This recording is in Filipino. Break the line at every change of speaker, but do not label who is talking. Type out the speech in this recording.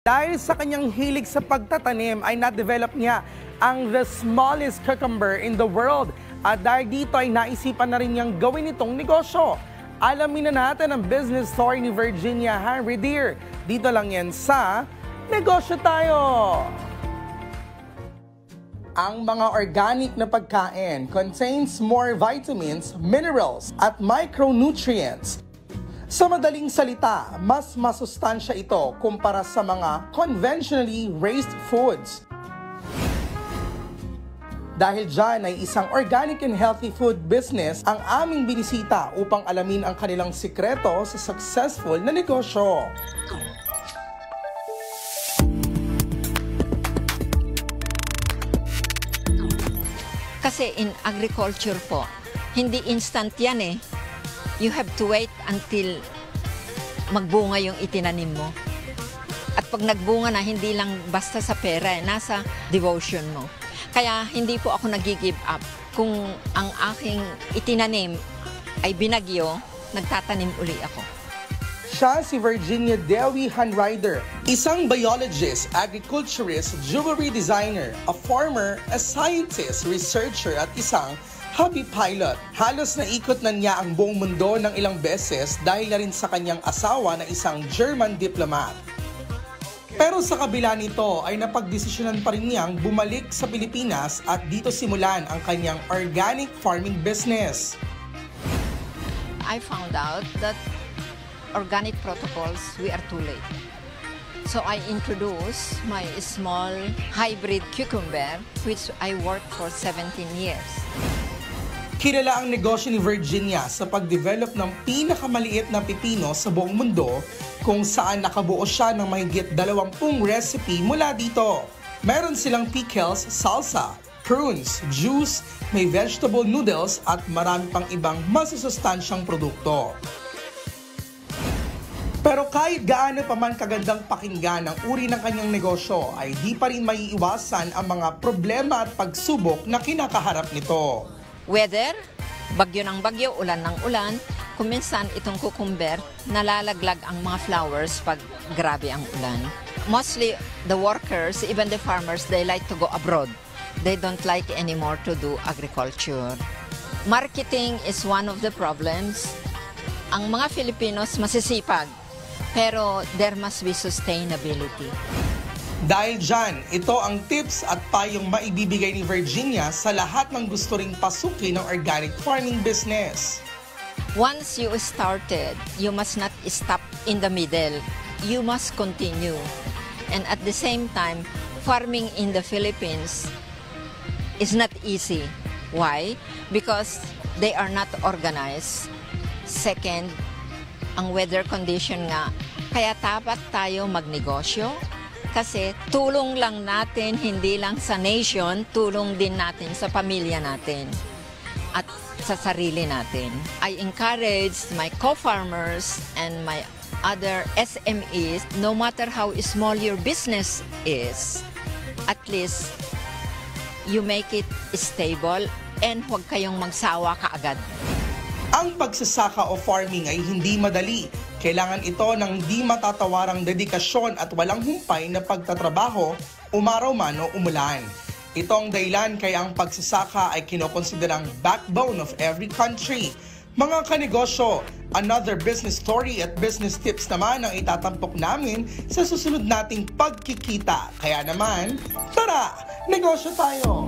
Dahil sa kanyang hilig sa pagtatanim ay na-develop niya ang the smallest cucumber in the world. At dahil dito ay naisipan na rin niyang gawin itong negosyo. Alamin na natin ang business story ni Virginia Henry Deer. Dito lang yan sa Negosyo Tayo! Ang mga organic na pagkain contains more vitamins, minerals at micronutrients. Sa madaling salita, mas masustansya ito kumpara sa mga conventionally raised foods. Dahil dyan ay isang organic and healthy food business ang aming binisita upang alamin ang kanilang sikreto sa successful na negosyo.
Kasi in agriculture po, hindi instant yan eh. You have to wait until magbunga yung itinanim mo. At pag nagbunga na, hindi lang basta sa pera, nasa devotion mo. Kaya hindi po ako nag-give up. Kung ang aking itinanim ay binagyo, nagtatanim uli ako.
Siya si Virginia Dewi Hanrider, isang biologist, agriculturist, jewelry designer, a farmer, a scientist, researcher at isang hobby pilot. Halos naikot na niya ang buong mundo ng ilang beses dahil na rin sa kanyang asawa na isang German diplomat. Pero sa kabila nito ay napagdesisyonan pa rin niyang bumalik sa Pilipinas at dito simulan ang kanyang organic farming business.
I found out that organic protocols, we are too late. So I introduced my small hybrid cucumber, which I worked for 17 years.
Kilala ang negosyo ni Virginia sa pag-develop ng pinakamaliit na pipino sa buong mundo kung saan nakabuo siya ng mahigit 20 recipe mula dito. Meron silang pickles, salsa, prunes, juice, may vegetable noodles at marami pang ibang masusustansyang produkto. Pero kahit gaano pa man kagandang pakinggan ang uri ng kanyang negosyo ay di pa rin maiiwasan ang mga problema at pagsubok na kinakaharap nito.
Weather, bagyo ng bagyo, ulan ng ulan. Kuminsan itong cucumber, nalalaglag ang mga flowers pag grabe ang ulan. Mostly the workers, even the farmers, they like to go abroad. They don't like anymore to do agriculture. Marketing is one of the problems. Ang mga Filipinos masisipag, pero there must be sustainability.
Dahil dyan, ito ang tips at payong maibibigay ni Virginia sa lahat ng gusto ring pasukin ng organic farming business.
Once you started, you must not stop in the middle. You must continue. And at the same time, farming in the Philippines is not easy. Why? Because they are not organized. Second, ang weather condition nga, kaya dapat tayo magnegosyo. Kasi tulong lang natin, hindi lang sa nation, tulong din natin sa pamilya natin at sa sarili natin. I encourage my co-farmers and my other SMEs, no matter how small your business is, at least you make it stable and huwag kayong magsawa kaagad.
Ang pagsasaka o farming ay hindi madali. Kailangan ito ng di matatawarang dedikasyon at walang humpay na pagtatrabaho, umaraw man o umulan. Ito ang dahilan kaya ang pagsasaka ay kinokonsiderang backbone of every country. Mga kanegosyo, another business story at business tips naman ang itatampok namin sa susunod nating pagkikita. Kaya naman, tara, negosyo tayo!